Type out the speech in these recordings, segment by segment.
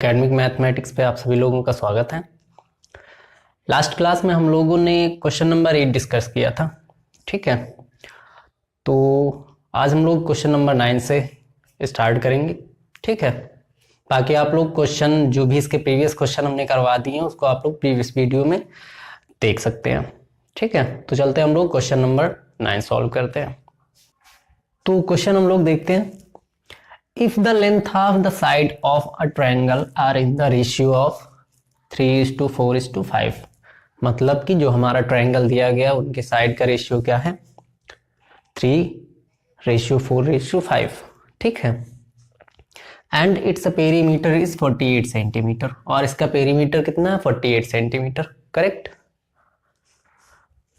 Academic mathematics पे आप सभी लोगों का स्वागत है। लास्ट क्लास में हम लोगों ने क्वेश्चन नंबर 8 डिस्कस किया था। ठीक है, तो आज हम लोग क्वेश्चन नंबर 9 से स्टार्ट करेंगे। ठीक है, बाकी आप लोग क्वेश्चन जो भी इसके प्रीवियस क्वेश्चन हमने करवा दिए हैं उसको आप लोग प्रीवियस वीडियो में देख सकते हैं। ठीक है, तो चलते हैं हम लोग क्वेश्चन नंबर 9 सॉल्व करते हैं। तो क्वेश्चन हम लोग देखते हैं। If the length of the side of a triangle are in the ratio of 3:4:5, मतलब कि जो हमारा ट्रायंगल दिया गया उनके साइड का रेशियो क्या है, 3:4:5। ठीक है, and its perimeter is 48 centimetre, और इसका पेरीमीटर कितना है, 48 सेंटीमीटर। करेक्ट।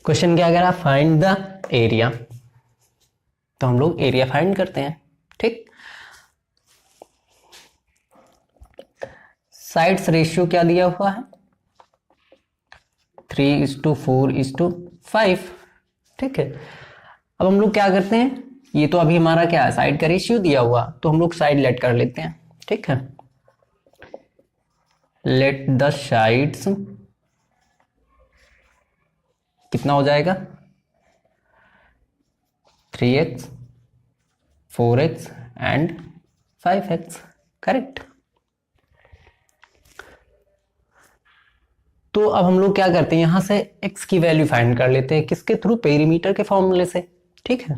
क्वेश्चन क्या कह रहा, फाइंड द एरिया। तो हम लोग एरिया फाइंड करते हैं। ठीक, साइड्स रेशियो क्या दिया हुआ है, 3:4:5। ठीक है, अब हम लोग क्या करते हैं, ये तो अभी हमारा क्या है, साइड का रेशियो दिया हुआ, तो हम लोग साइड लेट कर लेते हैं। ठीक है, लेट द साइड्स कितना हो जाएगा, 3x 4x and 5x। Correct. तो अब हम लोग क्या करते हैं, यहां से x की वैल्यू फाइंड कर लेते हैं, किसके थ्रू, पेरीमीटर के फॉर्मूले से। ठीक है,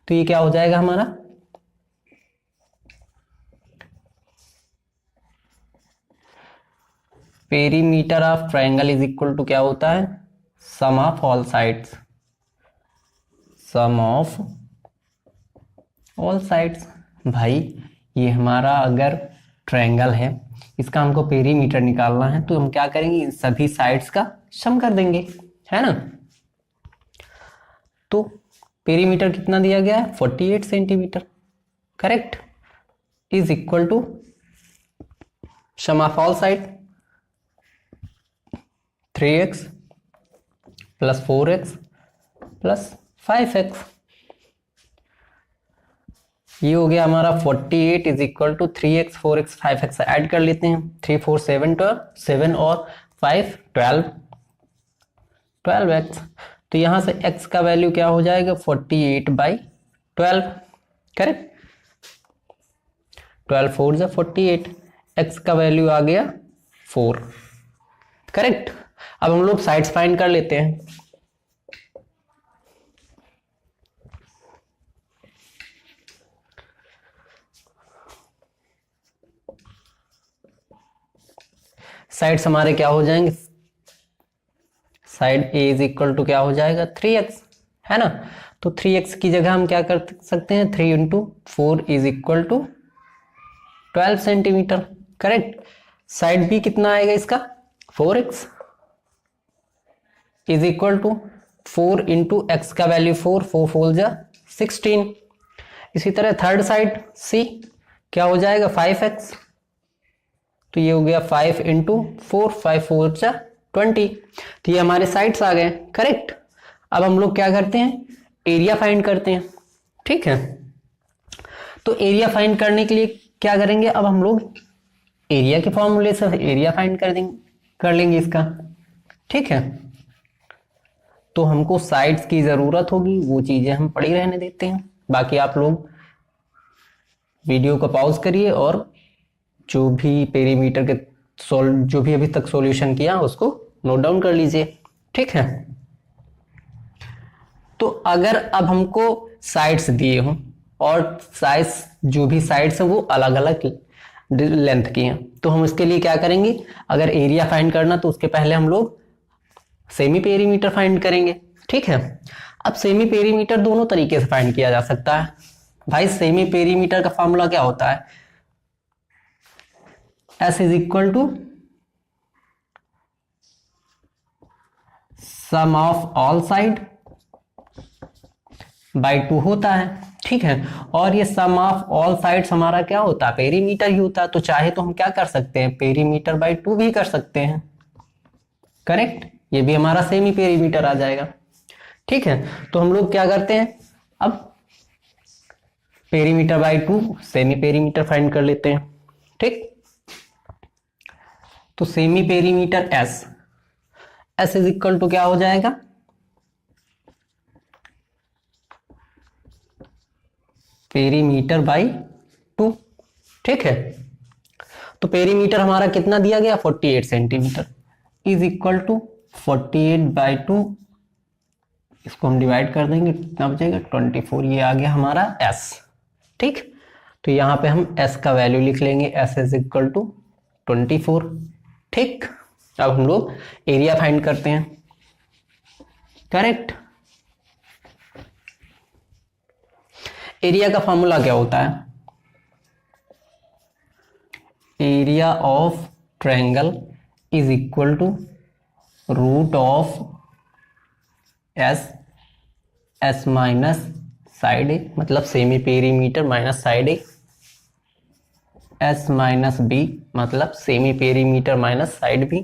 तो ये क्या हो जाएगा हमारा, perimeter of triangle is equal to क्या होता है, sum of all sides, sum of all sides. भाई ये हमारा अगर ट्रायंगल है, इसका हमको पेरीमीटर निकालना है, तो हम क्या करेंगे, इन सभी साइड्स का सम कर देंगे, है ना। तो पेरीमीटर कितना दिया गया है, 48 centimetre. Correct, is equal to sum of all side 3x plus 4x plus 5x। ये हो गया हमारा 48 is equal to 3x 4x 5x add कर लेते हैं, 3 4 7 12 7 और 5 12x। तो यहां से x का वैल्यू क्या हो जाएगा, 48/12। करेक्ट, 12 4 जा 48, x का वैल्यू आ गया 4। करेक्ट। अब हम लोग साइड्स फाइंड कर लेते हैं। साइड्स हमारे क्या हो जाएंगे, side A is equal to क्या हो जाएगा, 3x, है ना। तो 3x की जगह हम क्या कर सकते हैं, 3 × 4 is equal to 12 centimetre. Correct. Side B कितना आएगा इसका, 4x is equal to 4 × x का वैल्यू 4 4 4 जा 16। इसी तरह थर्ड साइड सी क्या हो जाएगा, 5x, तो ये हो गया 5 × 4 5 4 जा 20। तो ये हमारे साइड्स आ गए। करेक्ट। अब हम लोग क्या करते हैं, एरिया फाइंड करते हैं। ठीक है, तो एरिया फाइंड करने के लिए क्या करेंगे, अब हम लोग एरिया के फॉर्मूले से एरिया फाइंड कर लेंगे इसका। ठीक है, तो हमको साइड्स की जरूरत होगी, वो चीजें हम पड़ी रहने देते हैं। बाकी आप लोग वीडियो को पॉज करिए और जो भी पेरीमीटर के जो भी अभी तक सॉल्यूशन किया उसको नोट डाउन कर लीजिए। ठीक है, तो अगर अब हमको साइड्स दिए हों और साइज जो भी साइड्स हैं वो अलग अलग लेंथ की हैं, तो हम इसके लिए क्या करेंगे, अगर एरिया फाइंड करना तो उसके पहले हम लोग सेमी पेरीमीटर फाइंड करेंगे। ठीक है, अब सेमी पेरीमीटर दोनों तरीके से फाइंड किया जा सकता है। भाई सेमी पेरीमीटर का फॉर्मूला क्या होता है, S is equal to sum of all side by 2 होता है। ठीक है, और ये सम ऑफ ऑल साइड्स हमारा क्या होता है, पेरीमीटर ही होता है। तो चाहे तो हम क्या कर सकते हैं, पेरीमीटर बाई 2 भी कर सकते हैं। करेक्ट, ये भी हमारा सेमी पेरीमीटर आ जाएगा। ठीक है, तो हम लोग क्या करते हैं, अब perimeter by 2 semi perimeter find कर लेते हैं। ठीक, तो semi perimeter S, S is equal to क्या हो जाएगा, पेरीमीटर बाई 2। ठीक है, तो पेरीमीटर हमारा कितना दिया गया 48 सेंटीमीटर इज इक्वल टू 48/2, इसको हम डिवाइड कर देंगे, कितना बचेगा 24, ये आ गया हमारा एस। ठीक, तो यहां पे हम एस का वैल्यू लिख लेंगे, एस इज इक्वल टू 24। ठीक, अब हम लोग एरिया फाइंड करते हैं। करेक्ट, एरिया का फॉर्मूला क्या होता है, area of triangle is equal to root of S, S minus side A, मतलब semi perimeter minus side A, S minus B मतलब semi perimeter minus side B,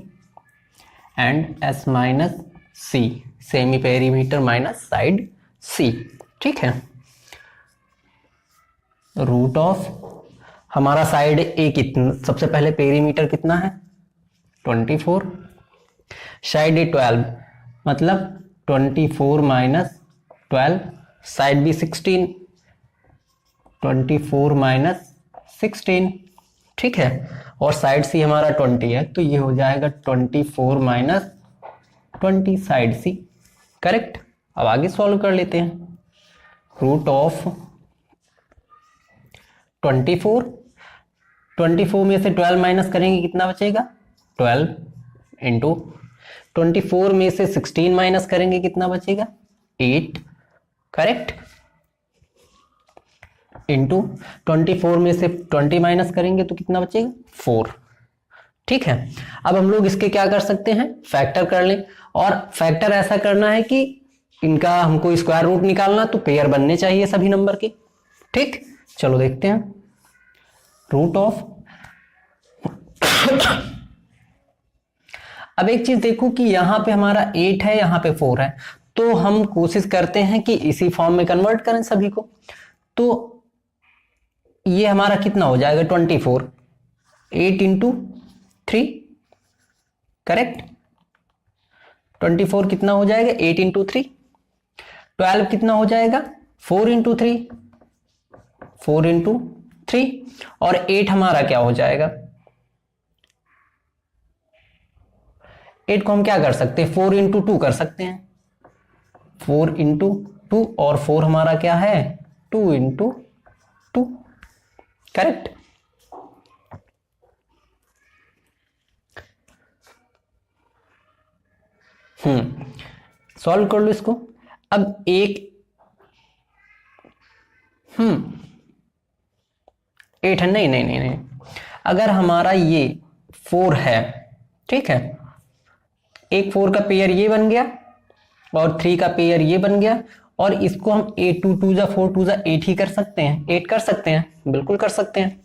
and S minus C semi perimeter minus side C. ठीक है, root of हमारा side A कितना, सबसे पहले perimeter कितना है 24, साइड ए 12 मतलब 24 माइनस 12, साइड बी 16, 24 माइनस 16। ठीक है, और साइड सी हमारा 20 है, तो ये हो जाएगा 24 माइनस 20 साइड सी। करेक्ट, अब आगे सॉल्व कर लेते हैं। रूट ऑफ 24 में से 12 माइनस करेंगे कितना बचेगा 12, इंटू 24 में से 16 माइनस करेंगे कितना बचेगा 8। करेक्ट, इंटू 24 में से 20 माइनस करेंगे तो कितना बचेगा 4। ठीक है, अब हम लोग इसके क्या कर सकते हैं, फैक्टर कर लें, और फैक्टर ऐसा करना है कि इनका हमको स्क्वायर रूट निकालना, तो पेयर बनने चाहिए सभी नंबर के। ठीक, चलो देखते हैं। रूट ऑफ अब एक चीज देखो कि यहां पे हमारा 8 है, यहां पे 4 है, तो हम कोशिश करते हैं कि इसी फॉर्म में कन्वर्ट करें सभी को। तो ये हमारा कितना हो जाएगा 24, 8 इंटू 3। करेक्ट, 24 कितना हो जाएगा 8 इंटू 3, 12 कितना हो जाएगा 4 इंटू 3, 4 इंटू 3, और 8 हमारा क्या हो जाएगा, 8 को हम क्या कर सकते हैं 4 इंटू 2 कर सकते हैं, 4 इंटू 2, और 4 हमारा क्या है 2 इंटू 2। करेक्ट, सॉल्व कर लो इसको। अब एक 8 है, नहीं, अगर हमारा ये 4 है, ठीक है, एक 4 का पेयर ये बन गया और 3 का पेयर ये बन गया, और इसको हम 8 2 2 4 2 8 ही कर सकते हैं, 8 कर सकते हैं, बिल्कुल कर सकते हैं।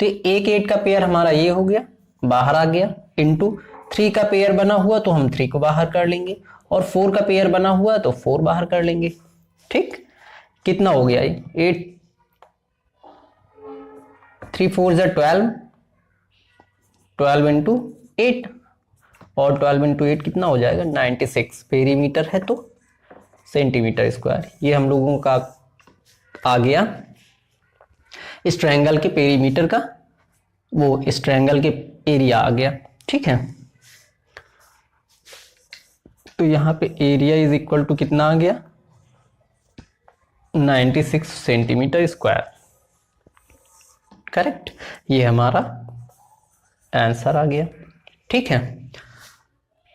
तो एक 8 का पेयर हमारा ये हो गया, बाहर आ गया, इंटू 3 का पेयर बना हुआ तो हम 3 को बाहर कर लेंगे, और 4 का पेयर बना हुआ तो 4 बाहर कर लेंगे। ठीक, कितना हो गया ये 8, 3 4 12, 12 इंटू 8, और 12 इंटू 8 कितना हो जाएगा 96 पेरीमीटर है तो सेंटीमीटर स्क्वायर। ये हम लोगों का आ गया इस ट्रायंगल के पेरीमीटर का, वो इस ट्रायंगल के एरिया आ गया। ठीक है, तो यहां पे एरिया इज इक्वल टू कितना आ गया 96 सेंटीमीटर स्क्वायर। करेक्ट, ये हमारा आंसर आ गया। ठीक है,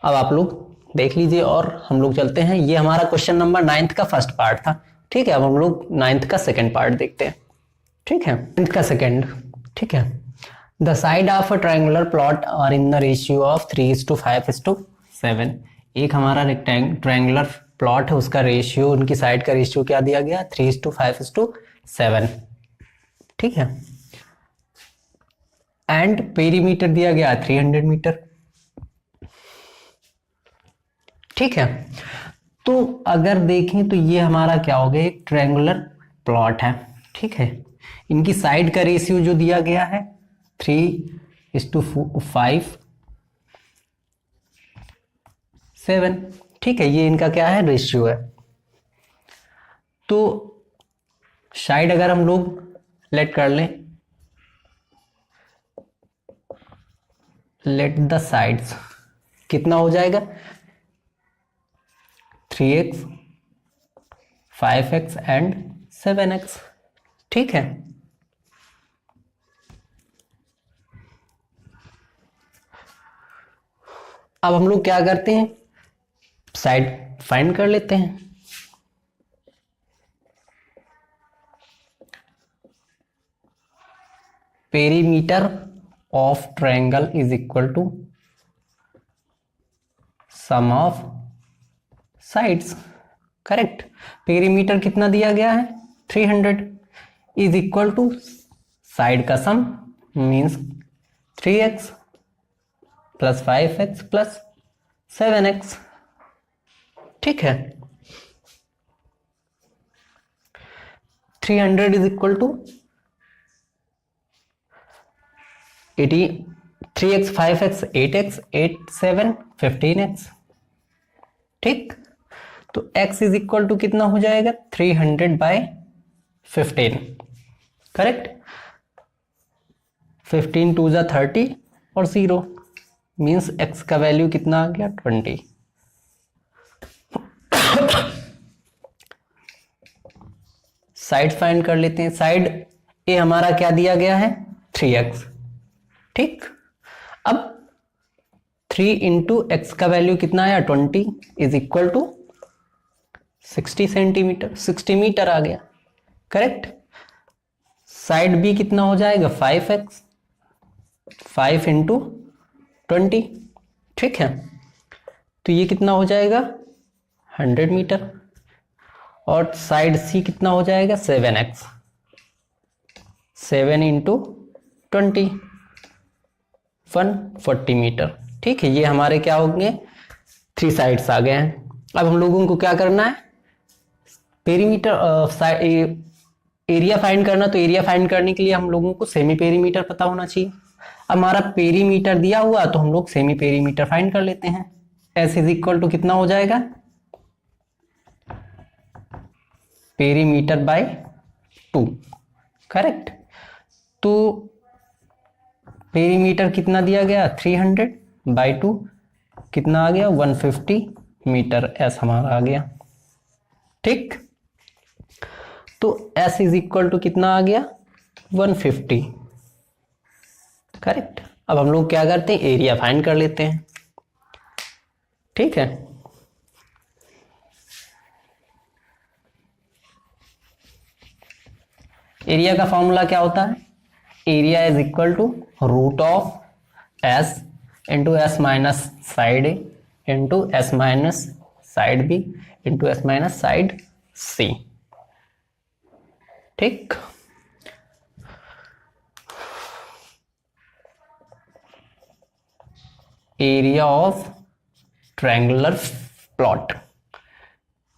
अब आप लोग देख लीजिए और हम लोग चलते हैं। ये हमारा क्वेश्चन नंबर 9th का फर्स्ट पार्ट था। ठीक है, अब हम लोग 9th का सेकंड पार्ट देखते हैं। ठीक है, 9th का सेकंड। ठीक है, the side of a triangular plot are in the ratio of 3:5:7। एक हमारा ट्रायंगुलर प्लॉट है, उसका रेशियो, उनकी साइड का रेशियो क्या दिया गया 3:5:7। ठीक है, एंड पेरीमीटर दिया गया 300 मीटर। ठीक है, तो अगर देखें तो ये हमारा क्या हो गया, एक ट्रायंगुलर प्लॉट है। ठीक है, इनकी साइड का रेशियो जो दिया गया है 3 5 7। ठीक है, ये इनका क्या है, रेशियो है। तो साइड अगर हम लोग लेट कर लें, लेट द साइड्स कितना हो जाएगा, 3x 5x एंड 7x। ठीक है, अब हम लोग क्या करते हैं, साइड फाइंड कर लेते हैं। Perimeter of triangle is equal to sum of sides. Correct, perimeter कितना दिया गया है, 300 इज इक्वल टू साइड का सम means 3x plus 5x plus 7x। ठीक है, 300 is equal to 3x 5x 8x 8 7 15x। ठीक, तो x इज इक्वल टू कितना हो जाएगा, 300/15। करेक्ट, 15 2 जा 30 और 0 मीन्स x का वैल्यू कितना आ गया, 20। साइड फाइंड कर लेते हैं। साइड ए हमारा क्या दिया गया है, 3x। ठीक, अब 3 इंटू एक्स का वैल्यू कितना आया, 20 is equal to 60 centimetre, 60 metre आ गया। करेक्ट, साइड बी कितना हो जाएगा, 5x 5 इंटू 20। ठीक है, तो ये कितना हो जाएगा, 100 मीटर। और साइड सी कितना हो जाएगा, 7x 7 इंटू 20 140 मीटर। ठीक है, ये हमारे क्या होंगे, 3 साइड्स आ गए हैं। अब हम लोगों को क्या करना है, पेरीमीटर एरिया फाइंड करना। तो एरिया फाइंड करने के लिए हम लोगों को सेमी पेरीमीटर पता होना चाहिए। अब हमारा पेरीमीटर दिया हुआ तो हम लोग सेमी पेरीमीटर फाइंड कर लेते हैं। S इज इक्वल टू कितना हो जाएगा, पेरीमीटर बाय 2। करेक्ट, तो पेरीमीटर कितना दिया गया, 300/2 कितना आ गया, 150 मीटर। S हमारा आ गया। ठीक, तो S इज इक्वल टू कितना आ गया, 150। करेक्ट, अब हम लोग क्या करते हैं, एरिया फाइंड कर लेते हैं। ठीक है, एरिया का फॉर्मूला क्या होता है, area is equal to root of S into S minus side A into S minus side B into S minus side C. ठीक, एरिया ऑफ ट्रायंगुलर प्लॉट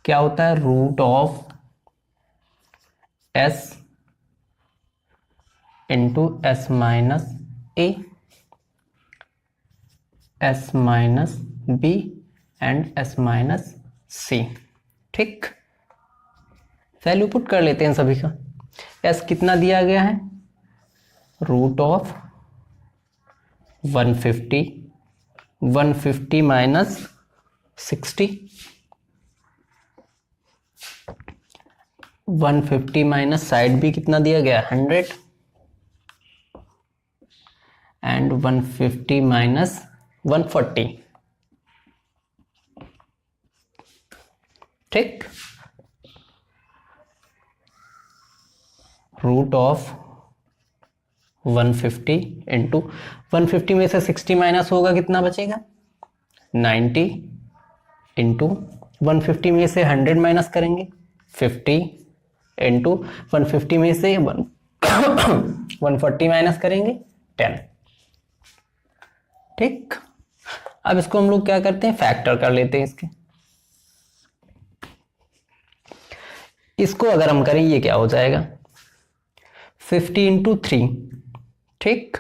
क्या होता है, root of S into S minus A S minus B and S minus C. ठीक, value put कर लेते हैं सभी का। एस कितना दिया गया है, root of 150 minus 60, 150 minus side B कितना दिया गया, 100 एंड 150 माइनस 140। ठीक, रूट ऑफ 150 इंटू 150 में से 60 माइनस होगा कितना बचेगा, 90 इंटू 150 में से 100 माइनस करेंगे 50 इंटू 150 में से 140 माइनस करेंगे 10। ठीक, अब इसको हम लोग क्या करते हैं, फैक्टर कर लेते हैं इसके। इसको अगर हम करें ये क्या हो जाएगा, 50 इंटू 3। ठीक,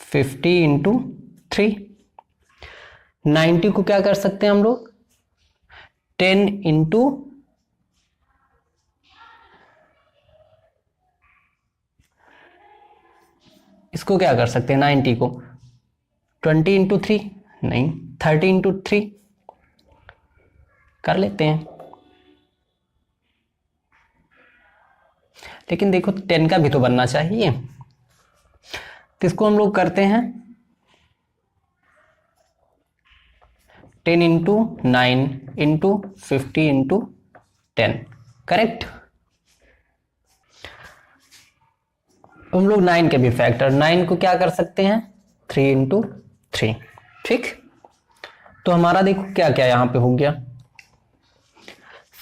50 इंटू 3। 90 को क्या कर सकते हैं हम लोग, 10 इंटू इसको क्या कर सकते हैं 90 को 20 इंटू 3, नहीं 30 इंटू 3 कर लेते हैं। लेकिन देखो 10 का भी तो बनना चाहिए, तो इसको हम लोग करते हैं 10 इंटू 9 इंटू 50 इंटू 10, करेक्ट। हम लोग 9 के भी फैक्टर, 9 को क्या कर सकते हैं 3 इंटू 3, ठीक। तो हमारा देखो क्या क्या यहां पे हो गया,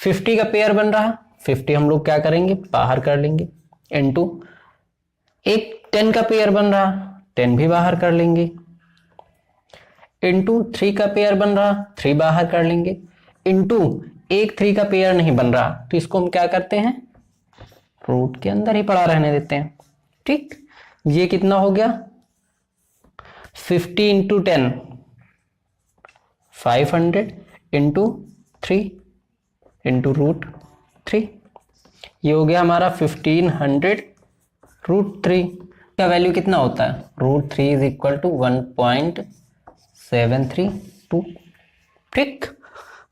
50 का पेयर बन रहा, 50 हम लोग क्या करेंगे बाहर कर लेंगे, इंटू एक 10 का पेयर बन रहा, 10 भी बाहर कर लेंगे, इंटू 3 का पेयर बन रहा, 3 बाहर कर लेंगे, इंटू एक 3 का पेयर नहीं बन रहा, तो इसको हम क्या करते हैं रूट के अंदर ही पड़ा रहने देते हैं, ठीक। ये कितना हो गया 50 इंटू 10 500 इंटू 3 इंटू रूट 3, ये हो गया हमारा 1500 रूट 3 का वैल्यू कितना होता है, रूट 3 इज इक्वल टू 1.732, ठीक।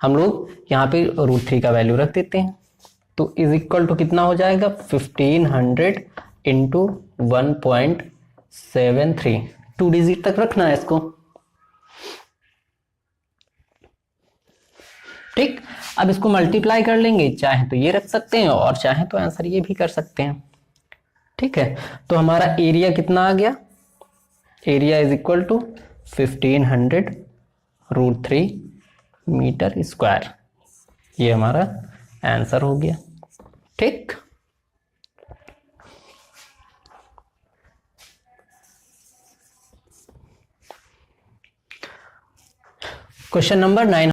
हम लोग यहाँ पे रूट 3 का वैल्यू रख देते हैं, तो इज इक्वल टू कितना हो जाएगा 1500 इंटू 1.73, 2 डिजिट तक रखना है इसको, ठीक। अब इसको मल्टीप्लाई कर लेंगे, चाहे तो ये रख सकते हैं और चाहे तो आंसर ये भी कर सकते हैं, ठीक है। तो हमारा एरिया कितना आ गया, area is equal to 1500 root 3 metre square, ये हमारा आंसर हो गया, ठीक। Question number 9।